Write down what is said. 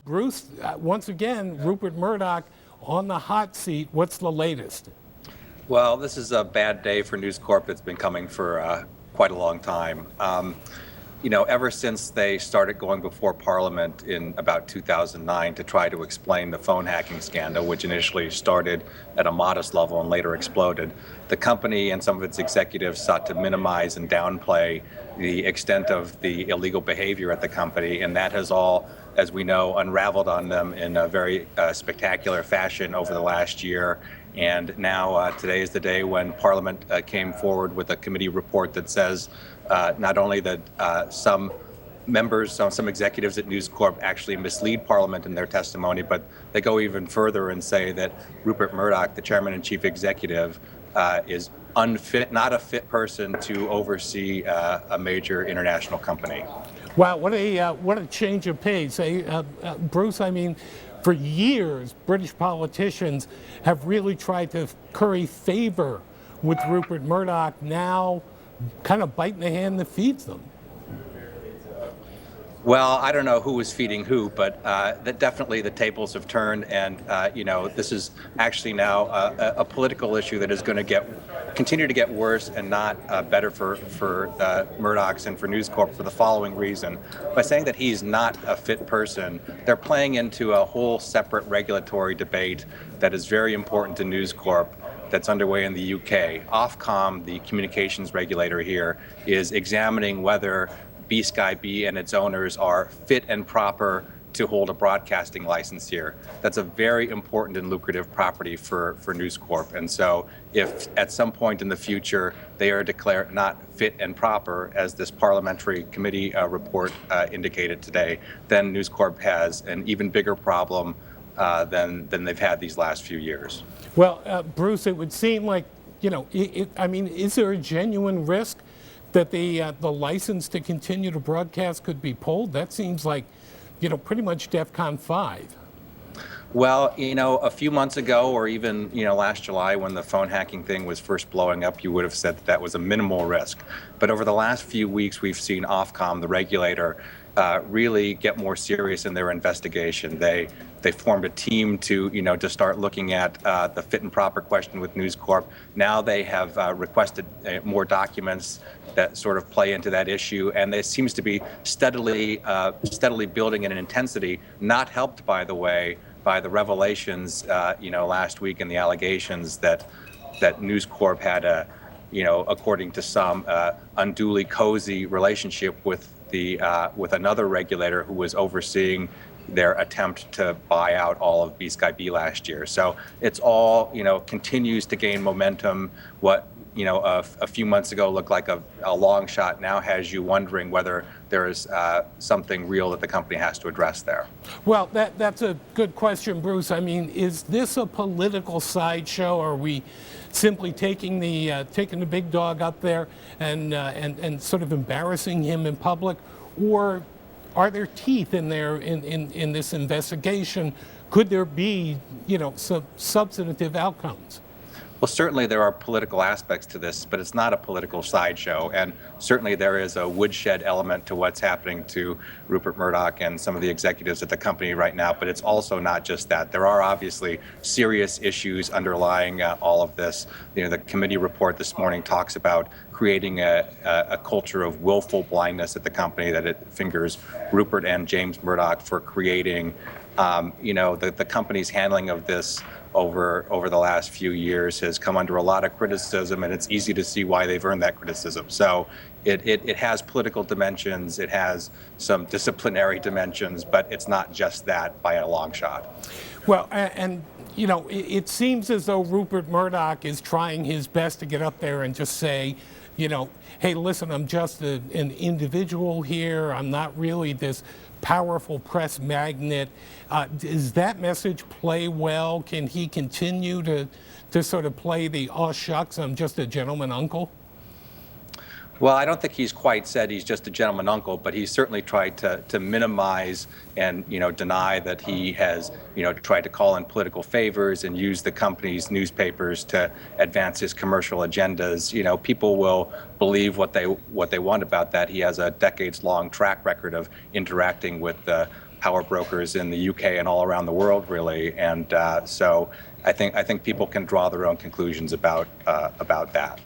Bruce, once again, Rupert Murdoch on the hot seat. What's the latest? Well, this is a bad day for News Corp. It's been coming for quite a long time. Ever since they started going before Parliament in about 2009 to try to explain the phone hacking scandal, which initially started at a modest level and later exploded, the company and some of its executives sought to minimize and downplay the extent of the illegal behavior at the company, and that has all, as we know, unraveled on them in a very spectacular fashion over the last year. And now today is the day when Parliament came forward with a committee report that says not only that some members, some executives at News Corp actually mislead Parliament in their testimony, but they go even further and say that Rupert Murdoch, the chairman and chief executive, is unfit, not a fit person to oversee a major international company. Wow, what a change of pace. Bruce, I mean, for years, British politicians have really tried to curry favor with Rupert Murdoch, now kind of biting the hand that feeds them. Well, I don't know who was feeding who, but that definitely the tables have turned, and this is actually now a political issue that is going to continue to get worse and not better for Murdoch's and for News Corp for the following reason. By saying that he's not a fit person, they're playing into a whole separate regulatory debate that is very important to News Corp that's underway in the UK. Ofcom, the communications regulator here, is examining whether B-Sky-B and its owners are fit and proper to hold a broadcasting license here. That's a very important and lucrative property for News Corp. And so if at some point in the future they are declared not fit and proper, as this parliamentary committee report indicated today, then News Corp has an even bigger problem than they've had these last few years. Well, Bruce, it would seem like, is there a genuine risk that the license to continue to broadcast could be pulled? That seems like, pretty much DEFCON 5. Well, a few months ago, or even, last July when the phone hacking thing was first blowing up, you would have said that was a minimal risk. But over the last few weeks, we've seen Ofcom, the regulator, really get more serious in their investigation. They formed a team to start looking at the fit and proper question with News Corp. Now they have requested more documents that sort of play into that issue, and it seems to be steadily building in an intensity, not helped, by the way, by the revelations last week and the allegations that News Corp had according to some, unduly cozy relationship with another regulator who was overseeing their attempt to buy out all of B-Sky-B last year. So it's all, continues to gain momentum. What, a few months ago looked like a long shot now has you wondering whether there is something real that the company has to address there. Well, that's a good question, Bruce. I mean, is this a political sideshow? Are we simply taking the big dog up there and sort of embarrassing him in public? Or are there teeth in there in this investigation? Could there be, some substantive outcomes? Well, certainly there are political aspects to this, but it's not a political sideshow. And certainly there is a woodshed element to what's happening to Rupert Murdoch and some of the executives at the company right now. But it's also not just that. There are obviously serious issues underlying all of this. The committee report this morning talks about creating a culture of willful blindness at the company, that it fingers Rupert and James Murdoch for creating. The company's handling of this over the last few years has come under a lot of criticism, and it's easy to see why they've earned that criticism. So it has political dimensions, it has some disciplinary dimensions, but it's not just that by a long shot. Well, and it seems as though Rupert Murdoch is trying his best to get up there and just say, hey, listen, I'm just an individual here. I'm not really this powerful press magnet. Does that message play well? Can he continue to sort of play the, oh shucks, I'm just a gentleman uncle? Well, I don't think he's quite said he's just a gentleman uncle, but he's certainly tried to minimize and deny that he has tried to call in political favors and use the company's newspapers to advance his commercial agendas. People will believe what they want about that. He has a decades-long track record of interacting with the power brokers in the UK and all around the world, really. And so I think people can draw their own conclusions about that.